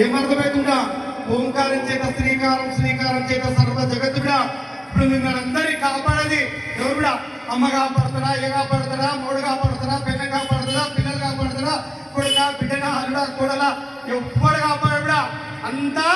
ఏమర్థమవుతుందా? ఓంకారం చేత శ్రీకారం, శ్రీకారం చేత సర్వ జగత్తుడా. ఇప్పుడు మిమ్మల్ని అందరినీ కాపాడేది ఎవరుడా? అమ్మ కాపాడుతాడా, ఏ కాపాడుతాడా, మూడు కాపాడుతాడా, పెన్న కాపాడుతాడా, పిల్లలు కాపాడుతాడా, కొడుగా, బిడ్డనా, అల్లుడా, కూడలా, ఎప్పుడు కాపాడుడా? అంతా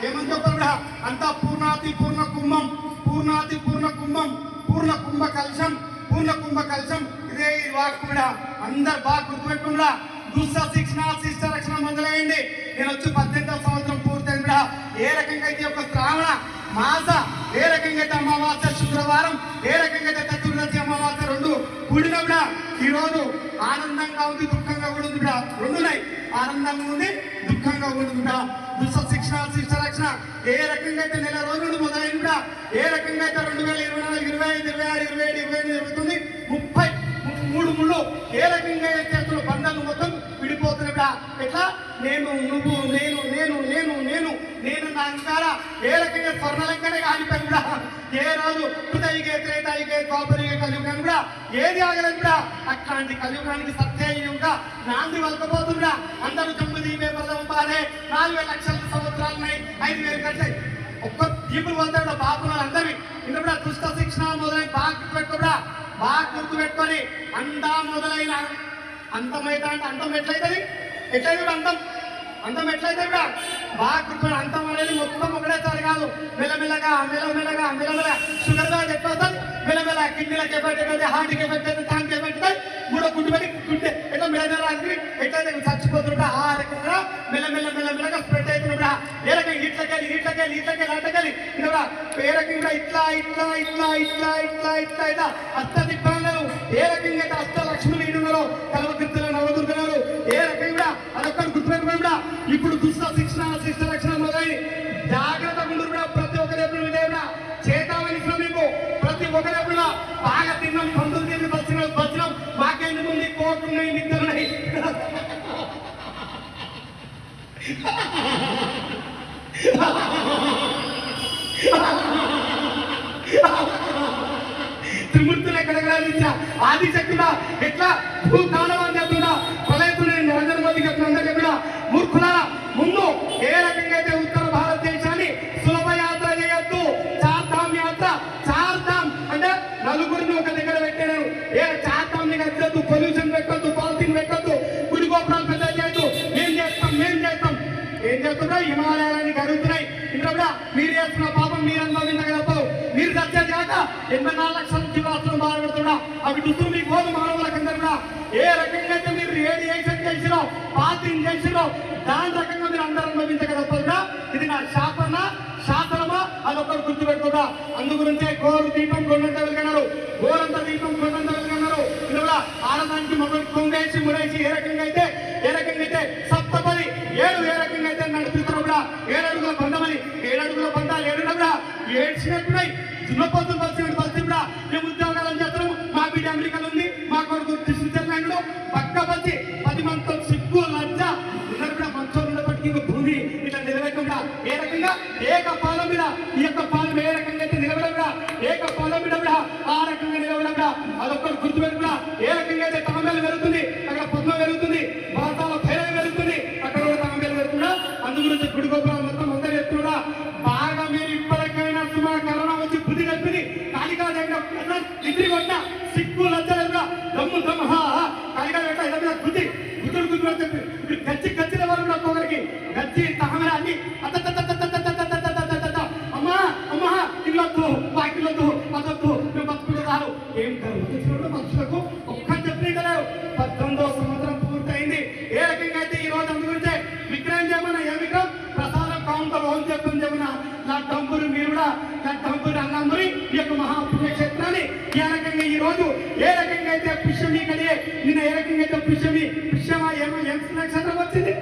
ఏమని చెప్పారుడా? అంతా పూర్ణాతి పూర్ణ కుంభం, పూర్ణాతి పూర్ణ కుంభం, పూర్ణ కుంభ కలశం, పూర్ణ కుంభ కలశం. ఇదే ఈ వాక్కుడా. అందరు బాగా గుర్తుపెట్టుకున్నా. దుస్స శిక్షణ, శిష్ట రక్షణ మొదలైంది. నేను వచ్చి 18వ సంవత్సరం పూర్తయింది కూడా. ఏ రకంగా అయితే ఒక శ్రావణ మాస, ఏ రకంగా అయితే అమావాస్య శుక్రవారం, ఏ రకంగా అయితే చతుర్దశి అమావాస్య రెండు కూడిన కూడా ఈ రోజు ఆనందంగా ఉంది, దుఃఖంగా కూడా ఉంది కూడా. రెండున్నాయి, ఆనందంగా ఉంది, దుఃఖంగా కూడా ఉంది కూడా. దుస్స శిక్షణ, శిష్ట రక్షణ ఏ రకంగా అయితే నెల రోజులు మొదలైంది కూడా. ఏ రకంగా అయితే 2024, 25, 26, 27, 28, 29, 30 ముళ్ళు ఏ రకంగా అయితే బంధాలు మొత్తం విడిపోతున్నాయి కూడా. ఎట్లా? నేను, నువ్వు, నేను, నేను, నేను, నేను, నేను నా అహంకార ఏ రకంగా స్వర్ణలంకనే ఆగిపోయి కూడా. ఏ రోజు కృతయుగే, త్రేతాయుగే, ద్వాపరయుగే, కలియుగాన్ని కూడా ఏది ఆగలేదు కూడా. అట్లాంటి కలియుగానికి సత్యయుగంగా నాంది వలకపోతుందా. అందరూ 9 పదం బానే 4,000 లక్షల సంవత్సరాలున్నాయి, 5,000 కట్టాయి. ఒక్క దీపులు వద్ద బాపులు అందరివి ఇంకా కూడా దుష్ట శిక్షణ మొదలైన బాగా గుర్తుపెట్టుకోడా. బాగా గుర్తుపెట్టుకొని అంతా మొదలైన అంతమైతే అంటే అంతం ఎట్లయితుంది? ఎట్లయితే అంతం, అంతం ఎట్లయితే కూడా బాగా గుర్తుపెట్టు. అంతం అనేది మొత్తం ఒకటేసారి కాదు, మెల్లమెల్లగా మెల్లమెల్లగా మెల్లమెల్ల షుగర్ గా ఎట్లా అవుతుంది, మెల్లమెల్ల కిడ్నీలకు ఎఫెక్ట్ అవుతుంది, హార్ట్కి ఎఫెక్ట్ అవుతుంది, దానికి ఎఫెక్ట్ అవుతుంది, మూడో గుడ్డు పెట్టి గుడ్డే ఎట్లా మెల్లమెల్ల ఎట్లయితే చచ్చిపోతుంటా. ఆ రకంగా మెల్లమెల్ల మెల్లమెల్లగా స్ప్రెడ్ అవుతుంటా. ఏ రకంగా ఇట్లకెళ్ళి ఇట్లకెళ్ళి ఇట్లకెళ్ళి అట్టకెళ్ళి ఇంకా ఏ రకంగా ఇట్లా ఇట్లా ఇట్లా ఇట్లా ఇట్లా ఇట్లా ఇట్లా అష్ట దిక్పాలరు ఏ రకంగా అయితే అష్ట లక్ష్ములు ఈడున్నారో, కలవకృతులు, నవదుర్గనాలు ఏ రకంగా అదొక్కటి గుర్తుపెట్టుకోకుండా. ఇప్పుడు దుష్ట శిక్షణ, శిష్ట రక్షణ మొదలై జాగ్రత్తగా ఉండరు కూడా. ప్రతి ఒక్కరు ఎప్పుడు విధేయుడా చేతామని మీకు ప్రతి ఒక్కరు ఎప్పుడు బాగా తిన్నాం, పందులు తిరిగి వచ్చినాం వచ్చినాం, మాకెందుకు ఉంది, కోర్టున్నాయి, నిద్రన్నాయి. త్రిమూర్తులు ఎక్కడ ఆదిశక్తుడా ఎట్లా భూతాళం చెప్తున్నా, ప్రళయతుడు నరేంద్ర మోదీ చెప్తున్నా. మూర్ఖుల ముందు ఏ రకంగా అయితే ఉత్తర భారతదేశాన్ని సులభ యాత్ర చేయొద్దు, చార్ధామ్ యాత్ర. చార్ధామ్ అంటే నలుగురిని ఒక దగ్గర పెట్టాను. ఏ చార్ధామ్ ని కట్టద్దు, పొల్యూషన్ పెట్టద్దు, పాలిథిన్ పెట్టద్దు, గుడి గోపురాలు పెద్ద చేయొద్దు. మేము చేస్తాం, మేము చేస్తాం. ఏం చేస్తున్నా? హిమాలయాన్ని కరుగుతున్నాయి. ఇంకా కూడా మీరు చేస్తున్న పాపం మీరు అనుభవించగలవు. మీరు చచ్చేది కాక 84 లక్షల జీవాలను బాధపడుతున్నా. అవి దుస్తులు మీకు పోదు మానవులకందరూ కూడా. ఏ రకంగా అయితే మీరు రేడియేషన్ చేసిరో, పాతింగ్ చేసిరో, దాని రకంగా మీరు అందరూ అనుభవించగలుగుతారా. ఇది నా శాసనమా అదొకటి గుర్తుపెట్టుకుంటా. అందు గురించే గోరు దీపం కొండంత వెలుగన్నారు, గోరంత దీపం కొండంత వెలుగన్నారు. ఇది కూడా ఆడదానికి మొదలు కొంగేసి మురేసి ఏ రకంగా అయితే సప్తపది 7 ఏ రకంగా అయితే నడిపిస్తున్నా కూడా. 7 అడుగుల బంధమని 7 అడుగుల బంధాలు 7 కూడా ఏడ్చినట్టున్నాయి. దున్నపోతులు వచ్చినట్టు పరిస్థితి కూడా. మేము ఉద్యోగాలను చేస్తున్నాము, మా బిడ్డ అమెరికాలో ఉంది, మా కొడుకు స్విట్జర్లాండ్ లో పక్క వచ్చి 10 మందితో సిగ్గు లజ్జ ఉన్నారు కూడా. మంచోళ్ళు ఉన్నప్పటికీ భూమి ఇట్లా నిలబెట్టకుండా ఏ రకంగా ఏకపాలం మీద ఈ యొక్క పాలం ఏ రకంగా అయితే నిలబడకుండా, ఏకపాలం మీద కూడా ఆ రకంగా నిలబడకుండా అదొక్కటి గుర్తుపెట్టుకున్నా. ఏ రకంగా అయితే తాంబేలు పెరుగుతుంది, అక్కడ పద్మ పెరుగుతుంది, భారతాల భైరవి పెరుగుతుంది, అక్కడ కూడా తాంబేలు పెరుగుతున్నా. అందు గురించి గుడి గోపురాలు మొత్తం అందరూ ఎత్తున్నా. బాగా మీరు ఇప్పటికైనా సుమా కరోనా వచ్చి బుద్ధి తప్పింది కాలిగా ఇద్దరి కొట్టిన సిగ్గు లజ్జలుగా దమ్ము దమ్ము కాలిగా పెట్ట ఇలా మీద బుద్ధి గుద్దులు గుద్దులు అని చెప్పి మీరు గచ్చి గచ్చిన వారు కూడా ఒక్కొక్కరికి గచ్చి తహమరా అన్ని అమ్మా అమ్మా ఇల్లొద్దు, వాకిలొద్దు, అదొద్దు, మేము బతుకుంటున్నారు. ఏం గర్వం మనుషులకు ఒక్కటి చెప్పలేరు. 18వ సంవత్సరం పూర్తయింది. ఏ రకంగా అయితే ఈ రోజు అందుగురించే విగ్రహం చేయమన్నా ఏ విగ్రహం ప్రసాదం కౌంటర్ హోం చెప్తుంది చెప్పిన నా డంపురు మీరు కూడా నా డంపురు అన్నమ్మరి ఈ యొక్క మహాపుణ్యక్షేత్రాన్ని ఏ రకంగా ఈ రోజు ఏ రకంగా అయితే పుష్యమి కడిగే నిన్న ఏ రకంగా అయితే పుష్యమా ఏమో ఏం నక్షత్రం వచ్చింది,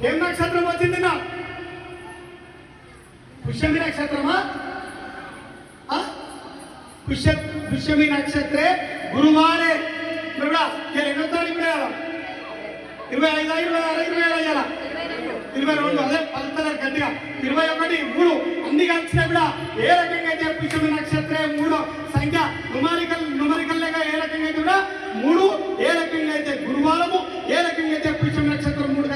ఏం నక్షత్రం వచ్చింది నా పుష్యమి నక్షత్రమా? పుష్యమి నక్షత్రే గురువారే కూడా ఎన్నో తారీఖు 25, 26, 27, 22 అదే పలుతారు గట్టిగా 21, 3 అన్ని కలిసినా కూడా ఏ రకంగా అయితే పుష్యమి నక్షత్రే 3 సంఖ్య న్యూమరికల్ ఏ రకంగా అయితే కూడా 3 ఏ రకంగా అయితే గురువారము ఏ రకంగా అయితే పుష్యమి నక్షత్రం 3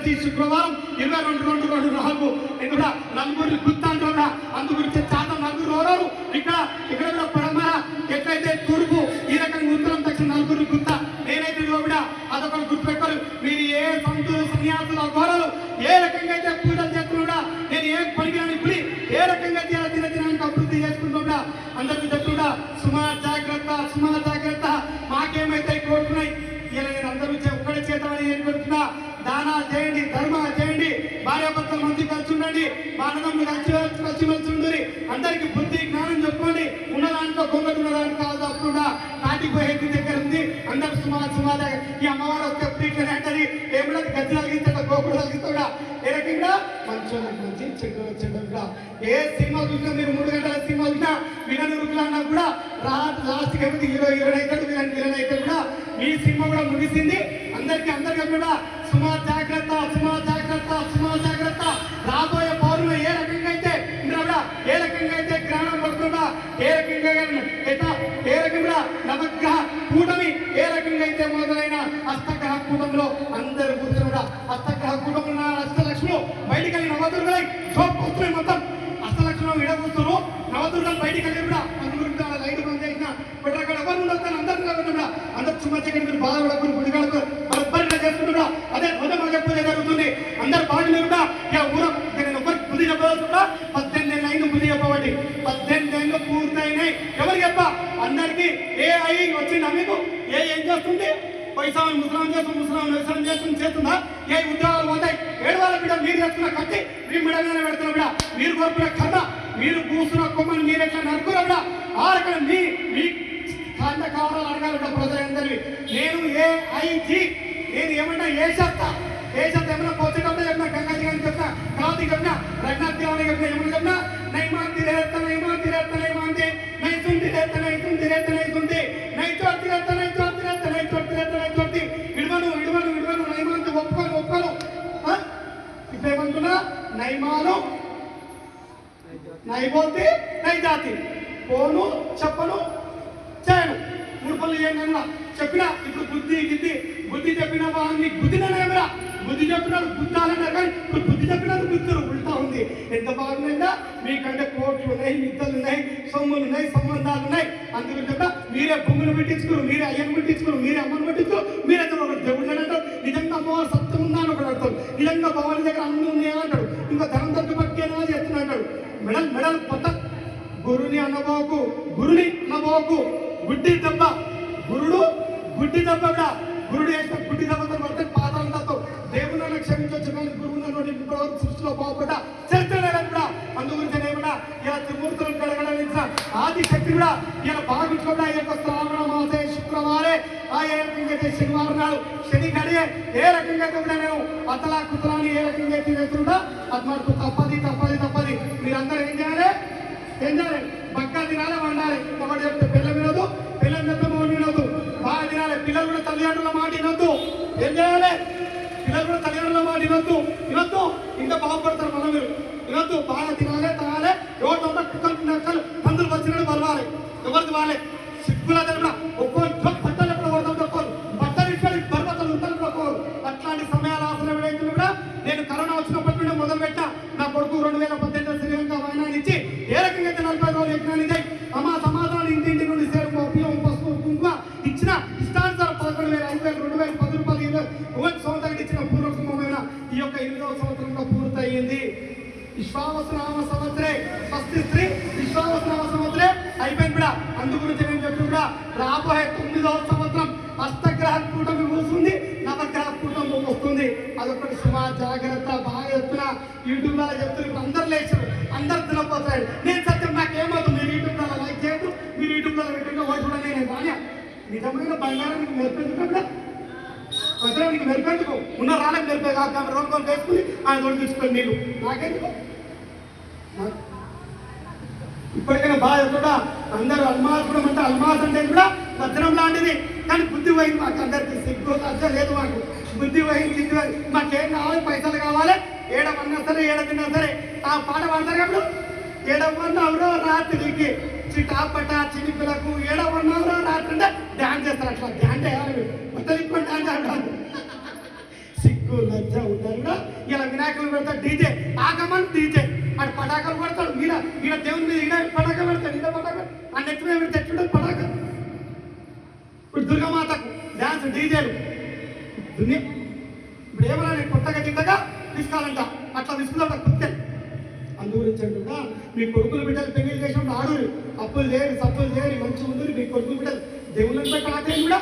ప్రతి శుక్రవారం 22-2-2-4 ఇక్కడ నలుగురు గుర్తాంటారా అందు గురించి చాలా నలుగురు ఎవరు ఇక్కడ కూడా పడమర ఎట్లయితే తూర్పు ఈ రకంగా ఉత్తరం దక్షిణ నలుగురు గుర్త నేనైతే కూడా అదొకటి గుర్తుపెట్టారు. మీరు ఏ సంతులు సన్యాసులు గోరలు ఏ రకంగా అయితే పూజలు చేస్తున్నా నేను ఏం పనికిరాని పులి ఏ రకంగా దినానికి అభివృద్ధి చేసుకుంటున్నా అందరికీ చెప్తున్నా సుమా జాగ్రత్త మాకేమైతే కోరుతున్నాయి ఇలా నేను అందరూ ఒక్కడే చేద్దామని ఏం పెడుతున్నా. దానాలు చేయండి, ధర్మాలు చేయండి, భార్యాభర్తల మంది కలిసి ఉండండి, మానవులు కలిసి ఉండండి, అందరికి బుద్ధి జ్ఞానం చెప్పుకోండి. ఉన్న దాంట్లో కొంగటి ఉన్న దాంట్లో కాదు తప్పకుండా కాటిపోయే దగ్గర ఉంది. అందరు సుమా దగ్గర ఈ అమ్మవారు వస్తే ప్రీట్లని అంటది ఏమిటో గజ్జి కలిగిస్తా గోపుడు కలిగిస్తా ఏ రకంగా మంచి చెడ్డగా ఏ సినిమా చూసినా మీరు 3 గంటల సినిమా చూసినా విలన్ అన్నా కూడా లాస్ట్కి అయితే హీరో అవుతాడు, విలన్ అయితే కూడా మీ సినిమా కూడా ముగిసింది. అందరికీ కూడా సుమా జాగ్రత్త రాబోయే పౌరులు ఏ రకంగా అయితే ఏ రకంగా అయితే గ్రహణం పడుతుందా ఏ రకంగా నవగ్రహ కూటమి ఏ రకంగా అయితే మొదలైన అష్టగ్రహ కూటంలో అందరు కూర్చున్నా అష్టగ్రహ కూటంలో అష్టలక్ష్ములు బయటికి నవదుర్గలై చూపుతున్నాయి. మొత్తం అష్టలక్ష్ములు విడగొస్తున్నారు, నవదుర్గలు బయటికి వెళ్ళి కూడా లైట్ బంద్ చేసిన పెట్టక్కడ ఎవరు ఉండొస్తాను అందరు చుమ్మచ్చక్కడ మీరు బాధపడకుండా గుడిగాడుకో బరబ్బరిగా చేసుకుంటున్నా. అదే ధ్వజ పూజ జరుగుతుంది. అందరు బాగున్నారు కూడా ఇక ఊరం నేను ఎవరికి బుద్ధి చెప్పవలసిందా 18 ఏళ్ళు బుద్ధి చెప్పబట్టి 18 ఏళ్ళు పూర్తయినాయి. ఎవరు చెప్ప అందరికి ఏ అయి వచ్చిందా మీకు ఏం చేస్తుంది పైసాలు ముసలాం చేస్తుందా ఏ ఉద్యోగాలు పోతాయి 7 వాళ్ళ బిడ్డ మీరు చేస్తున్న కట్టి మీ బిడ్డగానే పెడుతున్నా బిడ్డ మీరు కోరుకున్న కథ మీరు కూర్చున్న కొమ్మని మీరు ఎట్లా నడుకున్నా బిడ్డ ఆ రకంగా మీ కాంత కావాలని అడగాలి ప్రజలందరినీ. నేను నేను ఏమన్నా ఏ చేస్తా ఏమన్నా పోతేటప్పుడు చెప్పినా గంగాజీ గారిని చెప్పినా కావతి చెప్పినా రఘునాథ్ దేవాని చెప్పినా ఏమన్నా చెప్పినా నైమాన్ తిరేస్తా విడువను నైమాంతి ఒప్పుకోను ఇప్పుడు ఏమంటున్నా నైమాను నైబోతి నైజాతి పోను చెప్పను చేయను 3 పనులు ఏమన్నా చెప్పినా ఇప్పుడు బుద్ధి చెప్పిన వాడిని బుద్ధినేమరా బుద్ధి చెప్పినాడు బుద్ధాలన్నా కానీ ఇప్పుడు బుద్ధి చెప్పినాడు బుద్ధులు ఉల్టా ఉంది. ఎంత బాగుందా మీకంటే కోట్లు ఉన్నాయి, మిద్దలు ఉన్నాయి, సొమ్ములు ఉన్నాయి, సంబంధాలు ఉన్నాయి. అందుకని చెప్ప మీరే భూములు పెట్టించుకోరు, మీరే అయ్యను పెట్టించుకోరు, మీరే అమ్మను పెట్టించుకోరు, మీరే ఒక దేవుడు అంటారు. నిజంగా అమ్మవారు సత్యం ఉందా అని ఒకటి అడతాడు. నిజంగా భవాని దగ్గర అన్నీ ఉన్నాయా అంటాడు. ఇంకా ధనం తగ్గు పట్టుకేనా చేస్తున్నా అంటాడు. మెడల్ కొత్త గురుని అనబోకు గుడ్డి దెబ్బ గుడ్డి దెబ్బ గురుడు వేసిన గుడ్డి దెబ్బతో పడితే పాత్రలతో దేవుని క్షమించవచ్చు కానీ గురువుల నోటి సృష్టిలో బాగుపడ్డ చరిత్ర కూడా అందుగురించి ఏమన్నా ఇలా త్రిమూర్తులను కడగడానికి ఆదిశక్తి కూడా ఇలా బాగుంచుకుంటా ఈ యొక్క శ్రావణ మాసే శుక్రవారే ఆ ఏ రకంగా అయితే శనివారం నాడు శని గడియే ఏ రకంగా కూడా నేను అతలా కుతలాన్ని ఏ రకంగా అయితే చేస్తున్నా అది మనకు తప్పది మీరందరూ ఏం చేయాలి బక్క తినాలి వండాలి. ఒకటి చెప్తే పిల్లలు వినొద్దు, పిల్లలు చెప్తే మౌని వినొద్దు, బాగా తినాలి. పిల్లలు కూడా తల్లిదండ్రుల మాట వినొద్దు. ఏం చేయాలి పిల్లలు కూడా తల్లిదండ్రుల మాట వినొద్దు ఇంకా బాగుపడతారు. మనం మీరు వినొద్దు, బాగా తినాలి తాగాలి. రోడ్డు కుక్కలు పందులు వచ్చినట్టు బలవాలి. ఎవరిది వాళ్ళే సిగ్గులా తెలిపిన ఒక్కోరు బట్టలు ఎప్పుడు కొడతాం తక్కువ బట్టలు ఇచ్చి పర్వతాలు ఉత్తరం తక్కువ. అట్లాంటి సమయాల ఆసన ఏదైతే కూడా నేను కరోనా వచ్చినప్పటి నుండి మొదలుపెట్టా. నా కొడుకు 2018 శ్రీలంక వాయినాన్ని ఇచ్చి ఏ రకంగా అయితే 40 రోజులు యజ్ఞాన్ని అమ్మా సమాధానం ఇంటింటి నుండి సేరు ఉపయోగం పసుపు కుంకుమ ఇచ్చిన ఇష్టానుసారం 11,000, 5,000, 2,000, 10 రూపాయలు 20 సంవత్సరానికి ఇచ్చిన పూర్వకుంభమైన ఈ యొక్క 8వ సంవత్సరంలో పూర్తయింది. విశ్వావసనామ సంవత్సరే స్వస్తి స్త్రీ విశ్వావసనామ సంవత్సరే అయిపోయింది కూడా. అందుగురించి నేను చెప్పి కూడా రాబోయే 9వ సంవత్సరం అష్టగ్రహ కూటమి మూస్తుంది, నవగ్రహ కూటమి వస్తుంది. అదొకటి సుమా జాగ్రత్త. బాగా చెప్తున్నా యూట్యూబ్ లో చెప్తున్నా అందరు లేచారు, అందరు తినపోతాడు. నేను సత్యం నాకేమవుతుంది. మీరు యూట్యూబ్ లో లైక్ చేయదు, మీరు యూట్యూబ్ లో పెట్టిన చూడండి. నేను బాగా నిజమైన బంగారానికి మెరుపెందుకు వజ్రానికి మెరుపెందుకు ఉన్న రాళ్ళకి మెరిపే కాక రోడ్కొని వేసుకుని ఆయన రోడ్డు తీసుకొని నీళ్ళు నాకెందుకు. ఇప్పటికైనా బాగా కూడా అందరూ అల్మాస్ కూడా అంటే అల్మాస్ అంటే కూడా వజ్రం లాంటిది. కానీ బుద్ధి పోయింది మాకు అందరికి. సిగ్గు అర్థం లేదు మాకు. బుద్ధి పోయింది మాకేం కావాలి, పైసలు కావాలి. ఏడవన్నా సరే ఏడవిన్నా సరే ఆ పాట పాడతారు కాబట్టి ఏడవన్నావురో రాత్రికి చిటాపట చినిపిలకు ఏడవన్నావురో రాత్రి అంటే డ్యాన్స్ చేస్తారు. అట్లా డ్యాన్స్ చేయాలి మొత్తం ఇప్పుడు డ్యాన్స్ ఆడాలి. సిగ్గు లజ్జ ఉండాలి కూడా. ఇలా వినాయకులు పెడతాడు డీజే, ఆగమని డీజే, అటు పటాకాలు కొడతాడు. ఈడ దేవుని మీద ఈడ పటాక పెడతాడు, ఈడ పటాక ఆ నెత్తి మీద పెడితే ఎట్లుంటుంది పటాక. ఇప్పుడు దుర్గమాతకు డ్యాన్స్ డీజేలు ఇప్పుడు ఏమన్నా నేను కొత్తగా చిన్నగా తీసుకోవాలంట, అట్లా తీసుకుంటా కుత్తే. అందు గురించి అంటున్నా, మీ కొడుకులు బిడ్డలు పెళ్లి చేసినప్పుడు ఆడుని, అప్పులు చేయరు సప్పులు చేయరు, మంచిగా ఉంటుంది. మీ కొడుకులు బిడ్డలు దేవుళ్ళని పెట్టాలి కూడా.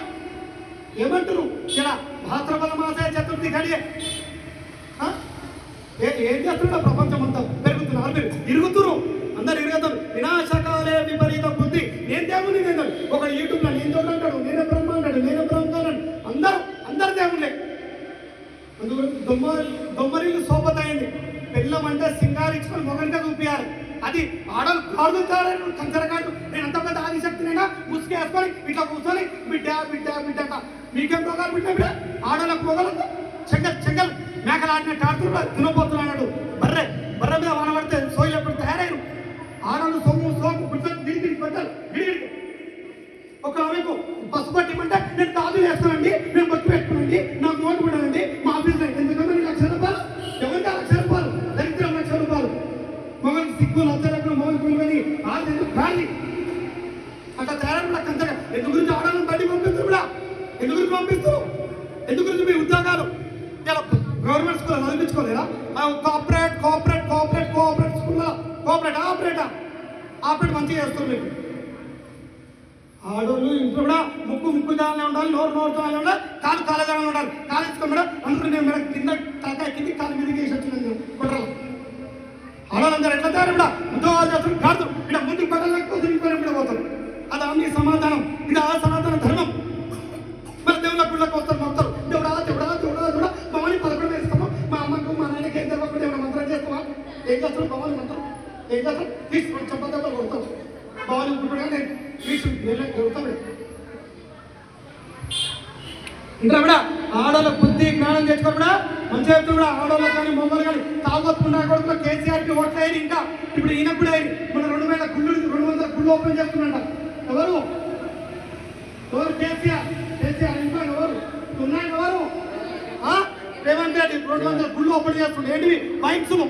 ఏమంటారు ఇలా భాద్రపద మాసే చతుర్థి గడియే ఏం చేస్తున్నా ప్రపంచం అంతా పెరుగుతున్నారు, మీరు ఇరుగుతురు, అందరు ఇరుగుతారు. వినాశకాలే విపరీత బుద్ధి. నేను దేవుని నేను ఒక యూట్యూబ్లో నేను చూడంటాడు, నేనే బ్రహ్మ అంటాడు, నేనే బ్రహ్మ అన్నాడు. అందరు దేవుళ్ళే. అందుగురించి దొమ్మరీలు సోపత అయింది. పెళ్ళమంటే సింగారించుకొని మొగంగా చూపించాలి. అది ఆడలు కాడుతారని కంచరకాడు. నేను అంత పెద్ద ఆదిశక్తినైనా ముసుగు వేసుకొని ఇట్లా కూర్చొని బిడ్డ బిడ్డ బిడ్డ అంట. మీకేం రోగాలు బిడ్డ బిడ్డ? ఆడలకు మొగలకు చెంగల్ మేకలు ఆడినట్టు ఆడుతున్నాడు, తినబోతున్నాడు. బర్రె మీద వానబడితే సోయిలు ఎప్పుడు తయారయ్యారు. ఆడలు సొమ్ము సోపు బిడ్డలు గిడిగిడి పెట్టాలి. గిడిగిడి ఒక ఆమెకు బస్సు పట్టిమంటే నేను కాదు వేస్తానండి, మేము బస్సు పెట్టుకోనండి, నాకు నోటు పడానండి మా ఆఫీస్లో. ఎందుకంటే మీకు ₹1,00,000 ఎవరికి ₹1,00,000 దరిద్రం ₹1,00,000. మొగలు సిగ్గు లజ్జలకు మొగలు పిలువని ఆడలు గాలి అట్లా తయారు కంచగా. ఎందు గురించి ఆడాలని బయటికి పంపిస్తారు కూడా, ఎందు గురించి పంపిస్తారు? ఎందు గురించి మీ ఉద్యోగాలు ఇలా గవర్నమెంట్ స్కూల్లో చదివించుకోలేదా? కోఆపరేట్ స్కూల్లో ఆపరేట్ మంచిగా చేస్తారు. మీకు ఆడోళ్ళు ఇంట్లో కూడా ముక్కు దానిలో ఉండాలి, నోరు దానిలో ఉండాలి, కాలు దానిలో ఉండాలి. కాలు ఇచ్చుకొని కూడా అందరూ నేను మేడం కింద తలకాయ కింద కాలు మీదకి వేసి వచ్చింది కుట్రలు. ఆడవాళ్ళందరూ ఎట్లా తయారు కూడా ఉద్యోగాలు చేస్తారు కాదు. ఇలా ముందుకు పడాలకు తిరిగిపోయిన కూడా పోతారు. అది అన్ని సమాధానం, ఇది ఆ సనాతన ధర్మం. మరి దేవుళ్ళ పిల్లలకు వస్తారు, మొత్తం దేవుడా భవాని 11 వేస్తాము. మా అమ్మకు మా నాన్నకి ఏం తెలియకుండా ఏమైనా మంత్రం చేస్తామా? ఏం చేస్తాం భవాని మంత్రం? ఏం చేస్తాం? తీసుకొని చెప్పదా కొడతాం. భవాని ఇప్పుడు నేను ఇంకా కూడా ఆడోళ్ళ బుద్ధి జ్ఞానం తెచ్చుకొని కూడా మంచి చెప్తూ కూడా ఆడోళ్ళు కానీ మొమ్మలు కానీ తాగొత్తుకున్నా కూడా కేసీఆర్కి ఓట్లు అయ్యారు. ఇంకా ఇప్పుడు ఈయనకు కూడా అయ్యారు. మన 200 గుళ్ళు ఓపెన్ చేస్తున్నట. ఎవరు కేసీఆర్ ఇంకా ఎవరు ఉన్నాయి? ఎవరు రేవంత్ రెడ్డి 200 గుళ్ళు ఓపెన్ చేస్తుండే. ఏంటివి? బైక్స్లు.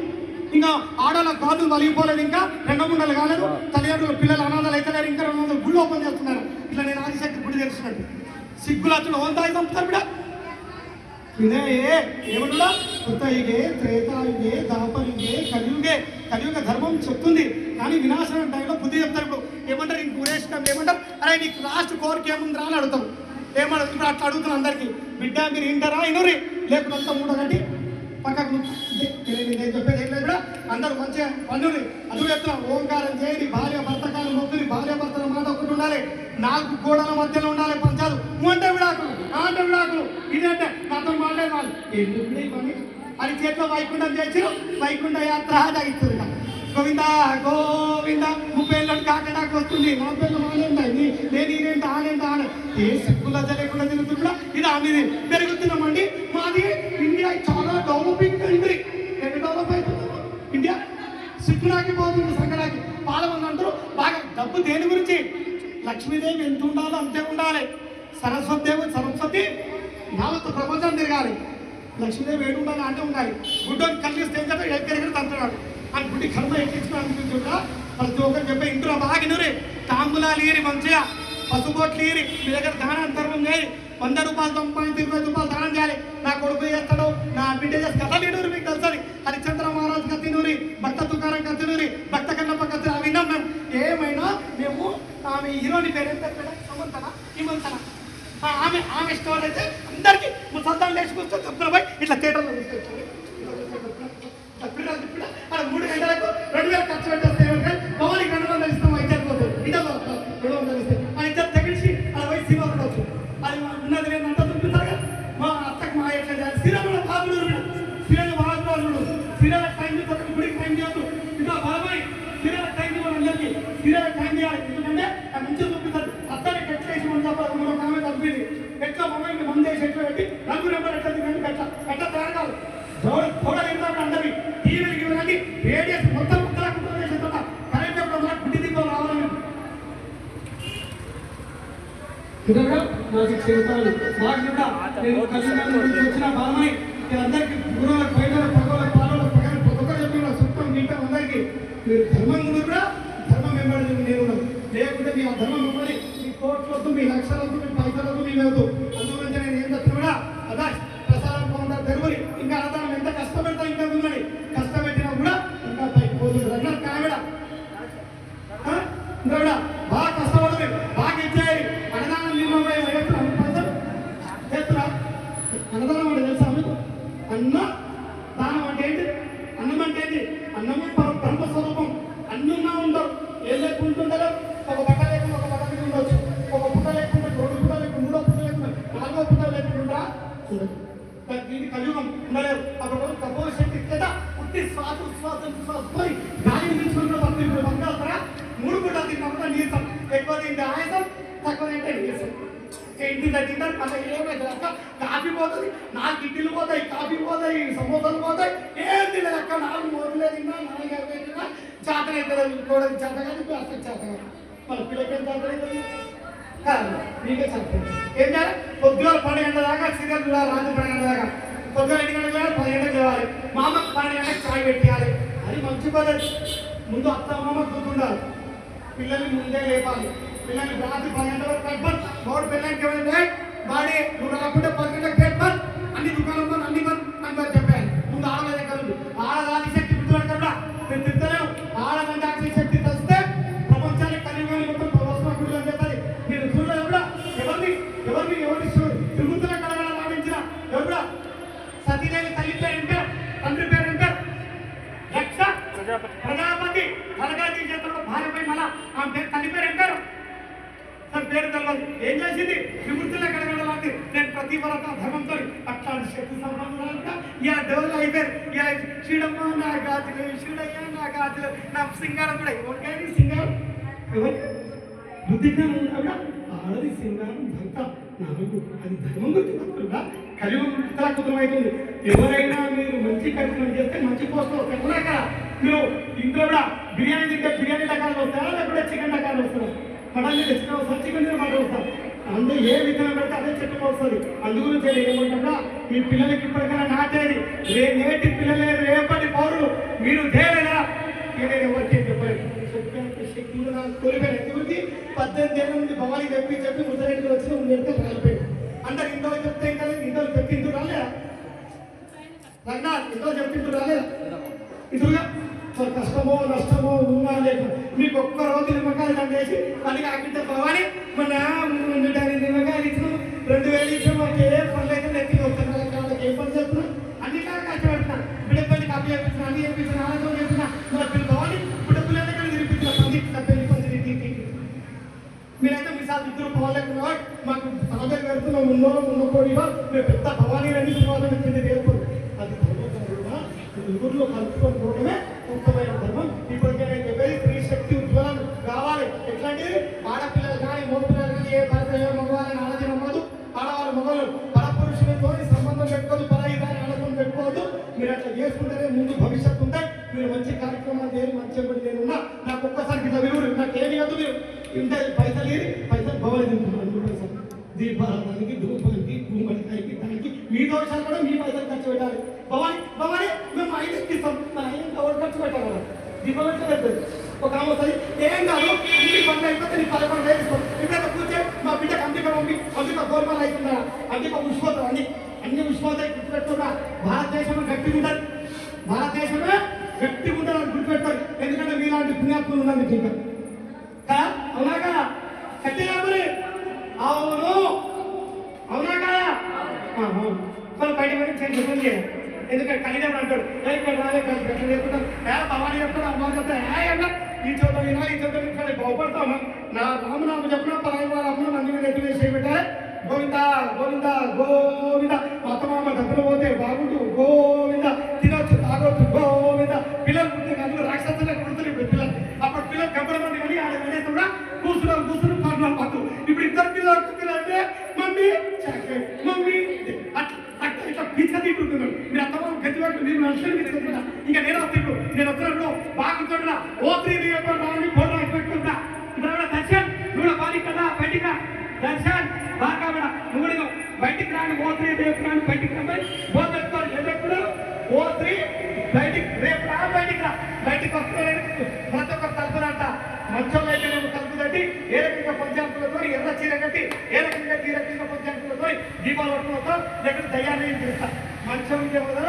ఇంకా ఆడోళ్ళ గాజులు వలిగిపోలేదు, ఇంకా 2 కాలేదు. తల్లిదండ్రుల పిల్లలు అనాథాలు అయితే ఇంకా 200 గుళ్ళు ఓపెన్ చేస్తున్నారు. ఇట్లా నేను ఆదిశక్తి గుడి తెలిసినట్టు సిగ్గులు అతను హోందాయి చంపుతారు బిడ్డ. ఇదే ఏమన్నా కొత్త యుగే, త్రేతాయుగే, దాపరుగే, కలియుగ ధర్మం చెప్తుంది. కానీ వినాశనం టైంలో బుద్ధి చెప్తారు. ఇప్పుడు ఏమంటారు? ఇంక ఊరేసినాం ఏమంటారు? అరే నీకు లాస్ట్ కోరిక ఏముందిరా అని అడుగుతారు. ఏమన్నా ఇప్పుడు అట్లా అడుగుతున్నా అందరికీ. బిడ్డ మీరు ఇంటారా ఇనురి, లేకపోతే అంతా మూట కట్టి పక్కకు నేను చెప్పేది ఏం లేదు కూడా. అందరూ మంచిగా పన్నుని అదుగు చెప్తున్నా. ఓంకారం చేయని, భార్య భర్తకాలు మొక్కుని, భార్య భర్తల మాట ఒకటి ఉండాలి, 4 గోడల మధ్యలో ఉండాలి. పంచాలు అంటే విడాకులు ఇదంటే నాతో మాట్లాడే వాళ్ళు ఎందుకు అది చేతిలో వైకుంఠం చేసి వైకుంఠ యాత్ర తగ్గిస్తుంది. గోవిందా 30 ఏళ్ళకి కాకడానికి వస్తుంది. 40 ఏళ్ళు మానేండి, నేను ఈనేంటి ఆనేంటి ఆనే ఏ సిగ్గులా తెలియకుండా తిరుగుతున్నా. ఇది ఆమెది పెరుగుతున్నామండి. మాది ఇండియా చాలా డెవలపింగ్ కంట్రీ. ఎన్ని డెవలప్ అవుతుంది ఇండియా? సిగ్గులాకి పోతుంది, సంగడాకి. పాలమంది అంటారు బాగా డబ్బు దేని గురించి? లక్ష్మీదేవి ఎంత ఉండాలో అంతే ఉండాలి. సరస్వతి యావత్ ప్రపంచం తిరగాలి. లక్ష్మీదేవి ఏడు ఉండాలి అంటే ఉండాలి. గుడ్డోని కలిగిస్తే ఏం చెప్పి ఎక్కడెక్కడ తంటున్నాడు అని గుడ్డి కర్మ ఎక్కించుకోవాలనిపించుకుంటా. ప్రతి ఒక్కరు చెప్పే ఇంట్లో బాగా ఇనురి, తాంబులాలు ఈరి, మంచిగా పసుబొట్లు ఈరి, మీ దగ్గర దానం ధర్మం చేయి. ₹100 సంపాదించి ₹20 దానం చేయాలి. నా కొడుకు చేస్తాడు, నా బిడ్డ చేసి కథలు ఇనూరి. మీకు తెలుసని హరిశ్చంద్ర మహారాజు కత్తినూరి, భక్త తుకారం కత్తినూరి, భక్త కన్నప్ప కత్తి అవి విన్నాం మేము. ఏమైనా మేము ఆమె హీరోని పేరు ఎంత సమంతన హిమంతన ఆమె స్టోర్ అయితే అందరికీ ముసల్దాలు వేసుకొచ్చి తప్పున పోయి ఇట్లా థియేటర్లో తీసుకొచ్చారు. 3 గంటలకు 2000 ఖర్చు పెట్టేస్తే భవానికి 200 ఇస్తాం. ఇద్దరు ఇద్దరు 200 ఇస్తే ఆ ఇద్దరు తగిలిసి అలా పోయి సినిమా చూడవచ్చు. అది ఉన్నది నేను అంతా చూపిస్తారు కదా. మా అత్తకు మా ఎట్లా చేయాలి? సీరియల్ బాగుడు సీరియల్ టైం గుడికి టైం చేయొద్దు. ఇంకా బాబాయ్ సీరియల్ టైం ఇవ్వాలి అందరికీ. సీరియల్ టైం చేయాలి. ఎందుకంటే మంచిగా చూపిస్తారు. అత్తని ఎట్లా వేసి మనం కామె తప్పింది. ఎట్లా మొబైల్ని మంది వేసి ఎట్లా పెట్టి రంగు నెంబర్ ఎట్లా తినండి ఎట్లా తయారు కాదు. కూడా తింటాం అందరి టీవీలకి ఇవ్వడానికి రేడియస్ మొత్తం చేసేట కరెంట్ ఎప్పుడు గుడ్డి దిక్కులో రావాలని నాకు చెబుతాను. నాకు కూడా నేను కలిసి వచ్చిన బాలమని అందరికీ గురువులకు బయట పగలకు పాలలో పగలు ప్రతి ఒక్కరు చెప్పిన సొంతం తింటాం అందరికీ మీరు ధర్మం కూడా ధర్మం వెంబడి నేను లేకుంటే మీ ఆ ధర్మం వెంబడి మీ కోట్లతో మీ లక్షలతో మీ పైసలతో మీ లేదు అందుగురించి నేను ఏం చెప్తున్నా కూడా అదా ప్రసాదం బాగుంటారు తెలుగుని ఇంకా అన్నదానం ఎంత కష్టపెడతా ఇంకా ఉందని కష్టపెట్టినా కూడా ఇంకా పైకి పోతుంది రన్నర్ కావిడ ఇంకా కూడా బాగా కష్టపడుతుంది బాగా ఇచ్చేయాలి అన్నదానం నిర్మాణం చేస్తున్నా అన్నదానం అంటే తెలుసా మీకు అన్న దానం అంటే ఏంటి అన్నం అంటే ఏంటి అన్నమే బ్రహ్మస్వరూపం అన్నున్నా ఉండవు ఏం లేకుంటుంటారో ఒక బట్ట లేకుండా ఒక బట్ట మీద ఉండొచ్చు ఒక పుట్ట లేకుండా రెండు పుట్ట లేకుండా మూడో పుట్ట లేకుండా నాలుగో పుట్ట లేకుండా ఉండదు దీనికి కలియుగం ఉండలేదు అక్కడ తక్కువ శక్తి కదా పుట్టి శ్వాస గాలిని తీసుకున్న బంగాళ మూడు పుట్టలు తిన్నప్పుడు నీరసం ఎక్కువ తింటే ఆయాసం తక్కువ తింటే నీరసం ఇంటి తింటారు మళ్ళీ ఏమైతే అక్క కాఫీ పోతుంది 4 ఇడ్లీలు పోతాయి కాఫీ పోతాయి సమోసాలు పోతాయి ఏం తినదు అక్క 4 మోదులే తిన్నా 4 అవే తిన్నా చేతన అవుతుంది కూడా చేత కానీ అసలు చేత కాదు మన పిల్లకి ఏం చేత అవుతుంది మీకే చేస్తుంది ఏం చేయాలి పొద్దున 12 గంటల దాకా సీరియల్ రాత్రి 12 గంటల దాకా పొద్దున 2 గంటలకు 10 గంటలకు లేవాలి మా అమ్మకి 12 గంటలకు చాయ్ పెట్టేయాలి అది మంచి పద్ధతి ముందు అత్త మామ కూతుండాలి పిల్లల్ని ముందే లేపాలి పిల్లల్ని రాత్రి 10 గంటల వరకు కట్టాలి మూడు పిల్లలకి ఏమైంది బాడీ నువ్వు రాకుంటే 10 గంటలకు పెట్టాలి అన్ని దుకాణంలో అన్ని అని చెప్పాను ముందు ఆడలేదే కలదు ఆడదాని శక్తి గుర్తుపెడతా నేను తింటలేము ఆడదాని శక్తి తెలిస్తే ప్రపంచానికి కలియుగాన్ని మొత్తం వస్తున్న గుడిలో చెప్పాలి మీరు చూడలేదు కూడా ఎవరిని తిరుగుతున్న కడగడ లాభించిన ఎవరు సతీదేవి తల్లి పేరు ఏంటారు తండ్రి పేరు ఏంటారు యక్ష ప్రజాపతి ప్రజాపతి చేతుల్లో భార్యపై మళ్ళా ఆమె పేరు తల్లి పేరు ఏంటారు పేరు తెలవాలి ఏం చేసింది విమృతులే కడగడలాంటి నేను ప్రతిఫలత ధర్మంతో అట్లాంటి శక్తి సంబంధాలంట ఇలా డెవలప్ అయిపోయారు ఇలా శ్రీడమ్మ నా గాజులు శ్రీడయ్య నా గాజులు నా సింగారం కూడా ఎవరికైనా సింగారం ఎవరి బుద్ధి జ్ఞానం ఆడది సింగారం భర్త నాకు అది ధర్మం గురించి తప్పుగా కలియుగం కుతలం అవుతుంది ఎవరైనా మీరు మంచి కార్యక్రమం చేస్తే మంచి పోస్ట్ వస్తాయి కదా మీరు ఇంట్లో కూడా బిర్యానీ తింటే బిర్యానీ రకాలు వస్తారా లేకపోతే చికెన్ రకాలు వస్తారా మటన్ తెచ్చిన వస్తారు చికెన్ మటన్ వస్తారు అందులో ఏ విత్తనం పెడితే అదే చెట్టు వస్తుంది అందుగురించి ఏమంటారా మీ పిల్లలకి ఇప్పటికైనా నాటేది నేటి పిల్లలే రేపటి పౌరులు మీరు చేయలేదా నేను ఎవరికి చెప్పలేదు శక్తి కోరిపోయాను ఎవరికి 18 ఏళ్ళ నుండి భవానీ చెప్పి ముసరెడ్డికి వచ్చిన ముందు రాలిపోయాడు అందరు ఇంట్లో చెప్తే ఇంకా ఇంట్లో చెప్పించు రాలేదా రంగా ఇంట్లో చెప్పించు రాలేదా ఇటుగా కష్టమో నష్టమో ఉన్నా లేక మీకు ఒక్క రోజు నిమ్మకాయలు దండేసి మళ్ళీ కాకుండా భవాని మన నిమ్మకాయలు ఇచ్చినాం 2000 ఇచ్చినా మాకు ఏ పనులు అయితే నెత్తి వస్తున్నాం వాళ్ళకి ఏ పని చెప్తున్నా అన్ని కాదు కష్టపెడుతున్నా బిడ్డపల్లి కాపీ చేపించిన అన్ని చేపించిన ఆనందం చేసిన మన పిల్లలు భవాని బిడ్డపల్లి దగ్గర తినిపించిన పెళ్లి పని మీరైతే మీ సార్ ఇద్దరు పోలేకున్నా మాకు సమస్య పెడుతున్నాం ఉన్నకోడిగా మేము పెద్ద భవానీ అన్ని సినిమాలు పెట్టింది రేపు అది ధర్మం ఊరిలో కలుపుకొని పోవడమే ఉత్తమైన ధర్మం ఇప్పటికైనా చెప్పేది స్త్రీ శక్తి ఉజ్వలం కావాలి ఎట్లాంటి ఆడపిల్లలు కానీ మగపిల్లలు కానీ ఏ భర్త ఏ మగవాళ్ళని ఆలోచన అవ్వదు ఆడవాళ్ళు మొగలు పరపురుషులతో సంబంధం పెట్టుకోవద్దు పరాయి దాన్ని ఆలోచన పెట్టుకోవద్దు మీరు అట్లా చేసుకుంటేనే ముందు భవిష్యత్తు ఉంటాయి మీరు మంచి కార్యక్రమాలు చేయాలి మంచి నేనున్నా నాకు ఒక్కసారి ఇట్లా విలువలు నాకు ఏమి కాదు మీరు ఇంత పైసలు భవని తింటున్నాను దీపారానికి ధూపానికి గుమ్మడికాయకి దానికి మీ దోషాలు కూడా మీ పైసలు ఖర్చు పెట్టాలి భవాని మేము 5 ఇస్తాం మన 5 ఎవరు ఖర్చు పెట్టాలి కదా దీపావళి పెడుతుంది ఒక ఆమె వస్తుంది ఏం కాదు అన్ని పనులు అయిపోతే నీ 11,000 ఇస్తాం ఇక్కడ కూర్చే మా బిడ్డ కంటిక పంపి అందుక గోల్మాల్ అవుతుందా అందుక ఉష్పోతాం అన్ని ఉష్పోతాయి గుర్తుపెట్టుకున్నా భారతదేశంలో గట్టిగా ఉండాలి భారతదేశమే గట్టిగా ఉండాలని గుర్తుపెట్టాలి ఎందుకంటే మీలాంటి పుణ్యాత్ములు ఉన్నారు మీకు ఇంకా అవునా కదా గట్టిగా మరి అవునా కదా బయట చెప్పండి చేయాలి ఎందుకంటే కలిదేవుడు అంటాడు ఇక్కడ రాలే కలిసి చెప్తాం భవానీ చెప్తాడు అమ్మ చెప్తాడు ఈ చోట వినాలి ఈ చోట వినాలి బాగుపడతాము నా రామనామ చెప్పిన పరాయి వాళ్ళ అమ్మ మంది మీద ఎట్టు వేసి పెట్టాలి గోవింద గోవింద గోవింద మొత్తమామ డబ్బులు పోతే బాగుండు గోవింద తినొచ్చు తాగొచ్చు గోవింద పిల్లలు పుట్టిన అందులో రాక్షసులే పుడుతుంది ఇప్పుడు పిల్లలు అప్పుడు పిల్లలు గబ్బర మంది కానీ ఆడ వెళ్ళేసి కూడా కూర్చున్నారు పట్టు ఇప్పుడు ఇద్దరు పిల్లలు అంటే మమ్మీ మమ్మీ ఇట్లా పిచ్చ తింటున్నాను మీరు అత్తమ్మ గట్టి పట్టు మీరు మనుషులు తీసుకుంటున్నా ఇంకా నేను వస్తున్నాడు నేను వస్తున్నాడు బాగుంటున్నా ఓ3 రాని ఫోటో పెట్టుకుంటా ఇప్పుడు దర్శన్ నువ్వు బాలి కదా బయటికి దర్శన్ బాగా నువ్వు బయటికి రాని ఓ3 రాని బయటికి రాని ఫోన్ పెట్టుకోవాలి వస్తువులని ప్రతి ఒక్క తలుపులంట మంచంలో అయితేనేమో తలుపు తట్టి ఏ రకంగా పంచాయతీలతో ఎర్ర చీర కట్టి ఏ రకంగా పంచాయతీలతో దీపాలు పట్టుకోవడం లేకపోతే దయ్యాన్ని పిలుస్తా మంచం కదా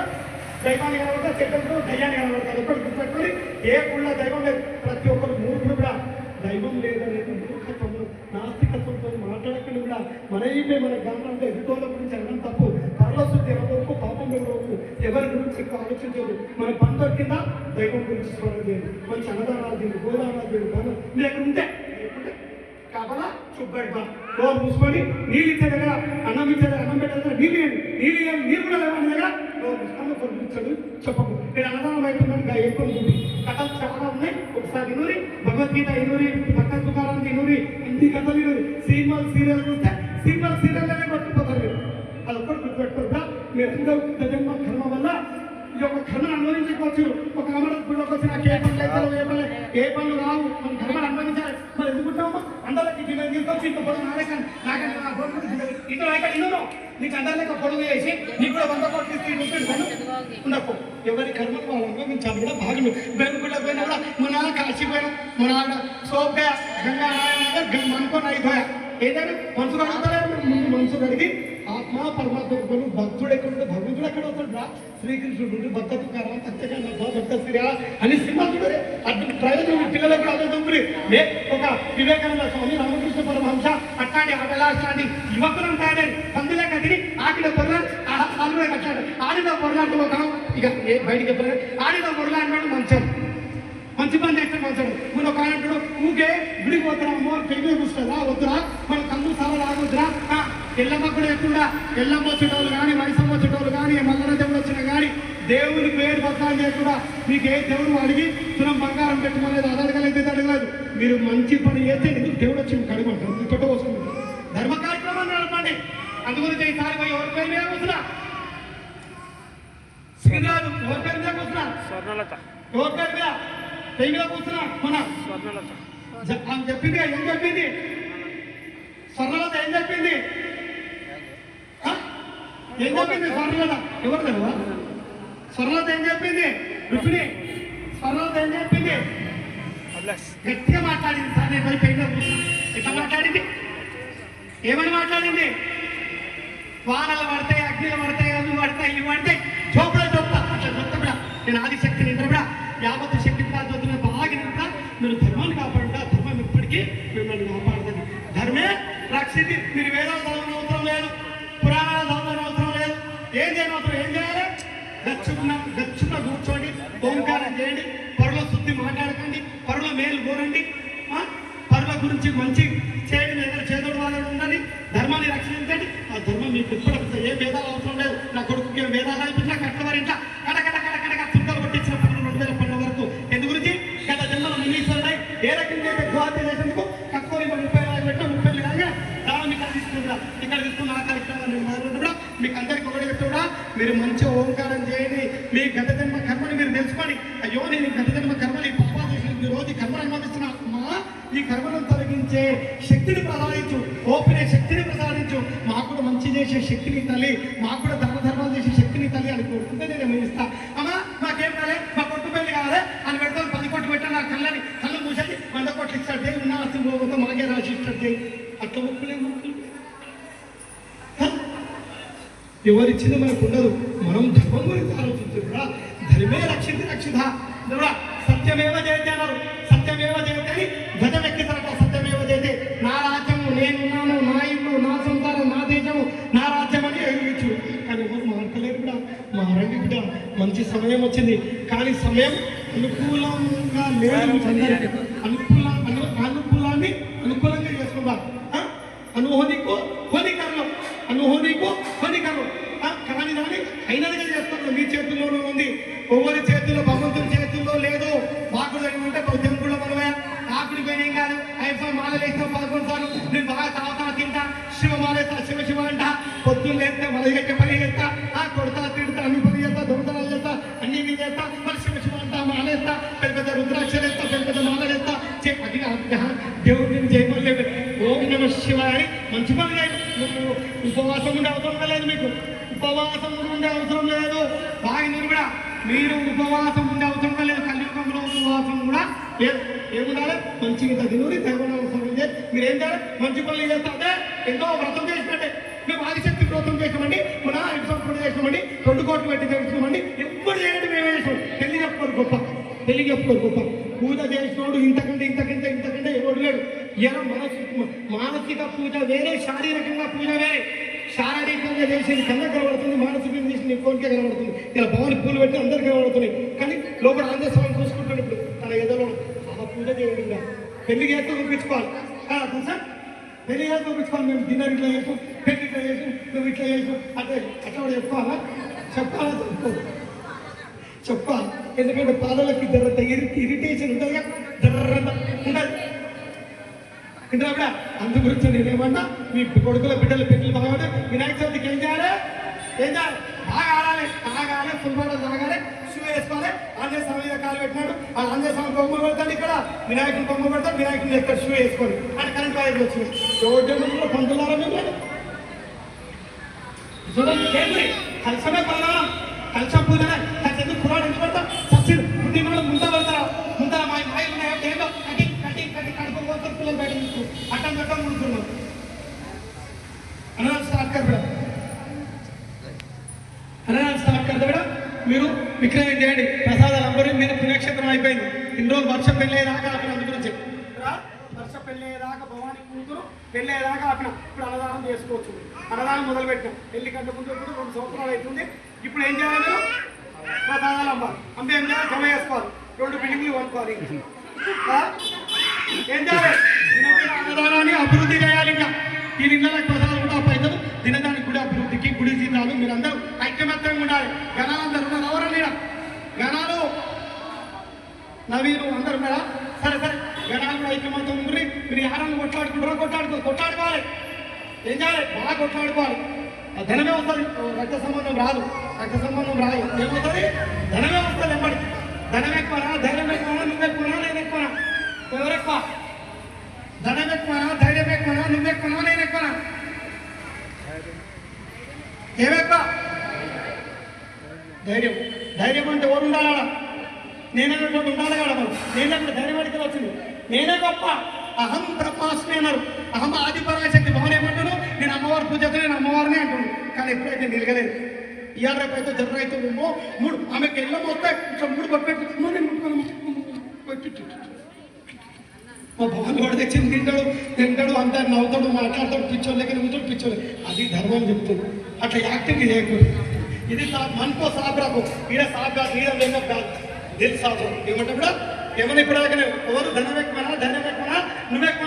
దైవాన్ని కనబడతా చెట్లతో దయ్యాన్ని కనబడతారు ఒక్కరు గుర్తుపెట్టుకొని ఏ గుళ్ళ దైవం లేదు ప్రతి ఒక్కరు మూర్ఖులు కూడా దైవం లేదనేది మూర్ఖత్వము నాస్తికత్వంతో మాట్లాడకుండా కూడా మన గ్రంథంలో ఎదుటోళ్ళ గురించి అనడం తప్పు పరలోశుద్ధి ఎవరికి పాపం ఎవరు ఎవరి గురించి ఎక్కువ ఆలోచించదు మన పని దొరికిందా దైవం గురించి స్మరణ చేయదు మంచి అన్నదానాలు చేయదు గోదానాలు చేయదు బాగా మీరు ఎక్కడ ఉంటే కావాలా చుబ్బెడ్బా డోర్ మూసుకొని నీళ్ళు ఇచ్చే దగ్గర అన్నం ఇచ్చే దగ్గర అన్నం పెట్టే దగ్గర నీళ్ళు కూడా లేవని దగ్గర డోర్ మూసుకొని పంపించాడు చెప్పకు నేను అన్నదానం అయిపోయినాడు ఎక్కువ కథలు చాలా ఉన్నాయి ఒకసారి ఇనూరి భగవద్గీత ఇనూరి పక్క దుకాణానికి ఇనూరి హిందీ కథలు ఇనూరి సినిమాలు సీరియల్ చూస్తే సినిమాలు సీరియల్లోనే పట్టుకుపోతారు మీరు అది ఒక్కటి గుర్తుపెట్టుకోగా మీరు అందరూ జన్మ కర్మ వల్ల ఈ యొక్క కర్మను అనుభవించుకోవచ్చు ఒక అమరత్వంలోకి వచ్చి నాకు ఏ పనులు అవుతారో ఏ పనులు రావు మన కర్మను అనుభవించాలి మరి ఎందుకుంటామో అందరికి నేను తీసుకొచ్చి ఇంత పొడుగు నాకంటే నా పొడుగు ఇంట్లో ఎక్కడ ఇన్నో నీకు అందరికీ పొడుగు వేసి నీకు కూడా 100 కోట్లు ఇస్తే ఉండకు ఎవరి కర్మను వాళ్ళు అనుభవించాలి కూడా భాగం బెంగుళ పోయినా కూడా మన కాశీపోయినా మన సోప్గా గంగా మనకొని అయిపోయా ఏదైనా మనసు కడుగుతారు ముందు మనసు కడిగి ఆత్మ పరమాత్మ భక్తుడు ఎక్కడ భగవంతుడు ఎక్కడ అవుతాడు శ్రీకృష్ణుడు భక్త తుకారాం సత్యకాంత భక్త శ్రీ అని సినిమా చూడరే అటు ప్రయోజనం పిల్లలకు అదే తండ్రి ఒక వివేకానంద స్వామి రామకృష్ణ పరమహంస అట్లాంటి అభిలాషాన్ని యువకులు ఉంటాయని పందులే కట్టిని ఆడిన పొరలా ఆలువే కట్టాడు ఆడిన పొరలాంటి ఒక ఇక బయటికి చెప్పలేదు ఆడిన పొరలా అన్నాడు మంచి పని చేస్తే మంచాడు మన ఒక అంటాడు ఊకే గుడికి పోతున్నా అమ్మో పెళ్లి కూర్చుందా వద్దురా మన కళ్ళు చాలా రాగొద్దురా ఎల్లమ్మ కూడా ఎక్కువగా ఎల్లమ్మ వచ్చేటోళ్ళు కానీ వయసమ్మ వచ్చేటోళ్ళు కానీ మల్లన దేవుడు వచ్చినా కానీ దేవుని పేరు బద్దాలు చేయకుండా మీకు ఏ దేవుడు అడిగి తులం బంగారం పెట్టుకోలేదు అది అడగలేదు అడగలేదు మీరు మంచి పని చేస్తే ఎందుకు దేవుడు వచ్చి మీకు అడగమంటారు మీ తొట్ట వస్తుంది ధర్మ కార్యక్రమాన్ని నడపండి అందుగురించి ఈసారి పోయి ఎవరి పేరు మీద కూర్చున్నా శ్రీరాజు ఎవరి పేరు మీద కూర్చున్నా ఎవరి పేరు మీద పెళ్లి మీద కూర్చున్నా మన చెప్పింది ఏం చెప్పింది స్వర్ణలత ఏం చెప్పింది స్వర్ణలత ఎవరు తెలువా స్వర్ణలత ఏం చెప్పింది రుచిని స్వర్ణలత ఏం చెప్పింది గట్టిగా మాట్లాడింది సార్ నేను పోయి పెళ్లి కూర్చున్నా ఎట్లా మాట్లాడింది ఏమని మాట్లాడింది వానలు పడతాయి అగ్నిలు పడతాయి అవి పడతాయి ఇవి పడతాయి జోపులో చెప్తా అట్లా చెప్తా కూడా నేను ఆదిశక్తిని ఇంద్ర కూడా యావత్ శక్తి ప్రాంతంలో బాగినంత మీరు ధర్మాన్ని కాపాడుతా ధర్మం ఇప్పటికీ మిమ్మల్ని కాపాడుతుంది ధర్మే రక్షితి మీరు వేదాలు చదవని అవసరం లేదు పురాణాలు చదవని అవసరం లేదు ఏం చేయని అవసరం ఏం చేయాలి గచ్చున కూర్చోండి ఓంకారం చేయండి పరుల శుద్ధి మాట్లాడకండి పరుల మేలు కోరండి పరుల గురించి మంచి చేయండి లేదా చేదోడు వాళ్ళని ఉండండి ధర్మాన్ని రక్షించండి ఆ ధర్మం మీకు ఇప్పుడు ఏ వేదాలు అవసరం లేదు నా కొడుకుకి వేదాలు అయిపోయినా కట్టవారింట కడకడ చుక్కలు కొట్టించిన 2000 పండ్ల వరకు ఎందు గురించి గత జన్మల మునీశ్వరుడై ఏ రకంగా గుహాత్య చేసేందుకు కక్కుని 30 పెట్టిన 30 లాగా దాన్ని ఇక్కడ తీసుకున్న ఆ కార్యక్రమాన్ని కూడా మీకు అందరికీ ఒకటి చెప్తా మీరు మంచి ఓంకారం చేయండి మీ గత జన్మ కర్మని మీరు తెలుసుకోండి అయ్యో నేను గత జన్మ కర్మని పాపాలు చేసిన ఈ రోజు కర్మను అనుమతిస్తున్నా ఈ కర్మలను తొలగించే శక్తిని ప్రసాదించు ఓపిన శక్తిని ప్రసాదించు మాకు కూడా మంచి చేసే శక్తిని తల్లి మాకు కూడా దాన ధర్మాలు చేసే శక్తిని తల్లి అని కోరుకుంటే నేను ఇస్తా అమ్మా మాకేం కాలే మా కొట్టు పెళ్లి కావాలి అని పెడతాను 10 కోట్లు పెట్టాను నా కళ్ళు మూసేది 100 కోట్లు ఇస్తాడు చేయి ఉన్న ఆస్తి పోతే మాకే రాసి ఇస్తాడు చేయి అట్లా ముక్కులే ఎవరిచ్చింది మనకు ఉండదు మనం ధర్మం గురించి ఆలోచిస్తున్నా ధర్మే రక్షిత సత్యమేవ జయతే అన్నారు సత్యమేవ జయతే గజం ఎక్కిస్తారట సత్యమేవ జయతే నా రాజ్యము నేనున్నాను నా ఇల్లు నా సంసారం నా దేశము నా రాజ్యం అని ఎగిరించు కానీ ఎవరు మాట్లాడలేరు కూడా మారండి కూడా మంచి సమయం వచ్చింది కానీ సమయం అనుకూలంగా లేదు అనుకూలంగా చేసుకుందాం అనుహోనికో హానికరం కానీ దాన్ని అయినదిగా చేస్తాను మీ చేతుల్లోనే ఉంది ఎవరి చేతుల్లో భగవంతుని చేతుల్లో లేదు బాకుడు ఉంటే బౌద్ధం కూడా మనమే ఆకుడి పోయినేం కాదు ఐఫోన్ మాల వేస్తాం 11 సార్లు నేను బాగా తాగుతా తింటా శివమాల శివ అంట పొద్దున్న లేస్తే మొదలుగట్టే పని చేస్తా కొడతా తిడతా అన్ని పని చేస్తా దొంగతనాలు చేస్తా అన్ని చేస్తా మరి శివ అంటా మాలేస్తా పెద్ద రుద్రాక్షలు వేస్తా పెద్ద మాల వేస్తా దేవుడిని చేయలేదు ఓం నమ శివాయ అని మంచి పని లేదు ఉపవాసం ఉండే అవసరం లేదు మీకు ఉపవాసం ఉండే అవసరం లేదు బాగా నేను కూడా మీరు ఉపవాసం ఉండే అవసరం లేదు, కలియుగంలో ఉపవాసం కూడా లేదు. ఏముండాలి? మంచిగా ఇంత తినూరి దైవనామం మీరు ఏం చేయాలి? మంచి పనులు చేస్తుంటే ఎంతో వ్రతం చేసినట్టే. మేము ఆదిశక్తి వ్రతం చేసామండి, మన ఎపిసోడ్ చేసామండి, 2 కోట్లు పెట్టి చేస్తున్నామండి. ఎప్పుడు చేయండి మేమే చేసాం. పెళ్లి చెప్పుకోరు గొప్ప, పెళ్లి చెప్పుకోరు గొప్ప. పూజ చేసినోడు ఇంతకంటే ఎవడు లేడు. ఇలా మానసిక పూజ వేరే, శారీరకంగా పూజ వేరే. శారీరకంగా చేసేది కన్నా కనబడుతుంది, మానసికంగా చేసి ఇంకోనికే కనబడుతుంది. ఇలా భవని పూలు పెట్టి అందరికీ కనబడుతున్నాయి. కానీ లోపల ఆంజనేయ స్వామి చూసుకుంటాడు. ఇప్పుడు తన ఎదలో ఆ పూజ చేయడం ఇంకా పెళ్లి చేస్తూ చూపించుకోవాలి. తెలుసా? పెళ్లి చేస్తూ చూపించుకోవాలి. మేము డిన్నర్ ఇట్లా చేసాం, పెళ్లి ఇట్లా చేసాం, నువ్వు ఇట్లా చేసాం అంటే అట్లా కూడా చెప్పుకోవాలా? చెప్పాలి. ఎందుకంటే పాదలకి జర్రంత ఇరిటేషన్ ఉంటుంది కదా, జర్రంత ఉంటుంది. ఇంట్లో అందు గురించి నేనేమన్నా మీ కొడుకుల బిడ్డల పెళ్లి బాగా వినాయక చవితికి ఏం చేయాలి? బాగా ఆడాలి, ఫుల్బాటలు తాగాలి, షూ వేసుకోవాలి. ఆంజనేయ స్వామి మీద కాలు పెట్టినాడు, ఆ ఆంజనేయ స్వామి బొమ్మ పెడతాడు, ఇక్కడ వినాయకుని బొమ్మ పెడతాడు, వినాయకుని ఎక్కడ షూ వేసుకొని అంటే కరెంట్ వైర్లు వచ్చింది. రోడ్డు పంతులారా మేము చూడండి. కలిసమే పడదాం, కలిసం పూజనే కలిసి ఎందుకు కురాడు ఎందుకు పెడతాం? సబ్సిడీ పుట్టిన ముంత పెడతారా? ముంతల మాయలు ఉన్నాయో ఏంటో కట్టి కడుపు పోతారు పిల్లలు బయట అట్టం ముడుతున్నాం. అనాథ స్టార్ట్ కదా మీరు విక్రయం చేయండి. ప్రసాదాలు అందరూ మీద పుణ్యక్షేత్రం అయిపోయింది. ఇన్ని రోజులు వర్ష పెళ్ళేదాకా ఆపిన, అందు గురించి వర్ష పెళ్ళేదాకా భవాని కూతురు పెళ్ళేదాకా ఆపిన. ఇప్పుడు అన్నదానం చేసుకోవచ్చు. అన్నదానం మొదలు పెట్టాం. పెళ్లి కంటే ముందు ఇప్పుడు 2 సంవత్సరాలు అవుతుంది. ఇప్పుడు ఏం చేయాలి? మీరు ప్రసాదాలు అమ్మాలి. అమ్మ ఏం చేయాలి? జమ చేసుకోవాలి. 2 బిల్డింగ్లు కొనుక్కోవాలి. ఏం చేయాలి? అన్నదానాన్ని అభివృద్ధి చేయాలి. ఇంకా ఈ నిన్నలకు ప్రసాదాలు కూడా పైసలు దినదానికి కూడా అభివృద్ధికి గుడి జీతాలు మీరందరూ ఐక్యమత్యంగా ఉండాలి. గణాలందరూ ఉన్నారు. ఎవరండి గణాలు? నవీను అందరు ఉన్నారా? సరే గణాలు కూడా ఐక్యమత్యం ఉండి మీరు యారాన్ని కొట్లాడుకోవాలి. ఏం చేయాలి? బాగా కొట్లాడుకోవాలి. ధనమే వస్తుంది, రక్త సంబంధం రాదు. ఏమవుతుంది? ధనమే వస్తుంది. ఎంబడి ధనం ఎక్కువనా, ధైర్యం ఎక్కువనా, నువ్వు ఎక్కువనా, నేను ఎక్కువనా? ఎవరెక్కువ? ధనం ఎక్కువనా, ధైర్యం ఎక్కువనా, నువ్వు ఎక్కువనా, నేను ఎక్కువనా? ఏమెక్కువ? ధైర్యం అంటే ఎవరు ఉండాలి? నేనన్నటువంటి ఉండాలి కదా. మనం నేనప్పుడు ధైర్యం అడిగితే వచ్చింది. నేనే గొప్ప, అహం బ్రహ్మాస్మి అన్నారు. అహం ఆది పరాశక్తి. భవన్ ఏమంటాను? నేను అమ్మవారి పూజ చేస్తే నేను అమ్మవారిని అంటున్నాను. కానీ ఎప్పుడైతే నిలగలేదు. ఇవాళ రేపైతే జర్ర అయితే మూడు ఆమెకి ఎల్లం వస్తే ఇట్లా 3 పట్టుపెట్టి మా భవన్ కూడా తెచ్చింది తింటాడు అంతా నవ్వుతాడు, మాట్లాడతాడు, పిచ్చోళ్ళకి నవ్వుతాడు, పిచ్చోళ్ళు. అది ధర్మం చెప్తుంది. అట్లా యాక్టింగ్ చేయకూడదు. ఇది మనకో సాబ్రాకు ఈడ సాబ్రా ఈడ లేక కాదు. దిల్ సాబు ఏమంటే కూడా ఏమన్నా ఇప్పుడు ఎవరు ధనం ఎక్కువనా, నువ్వెక్కువ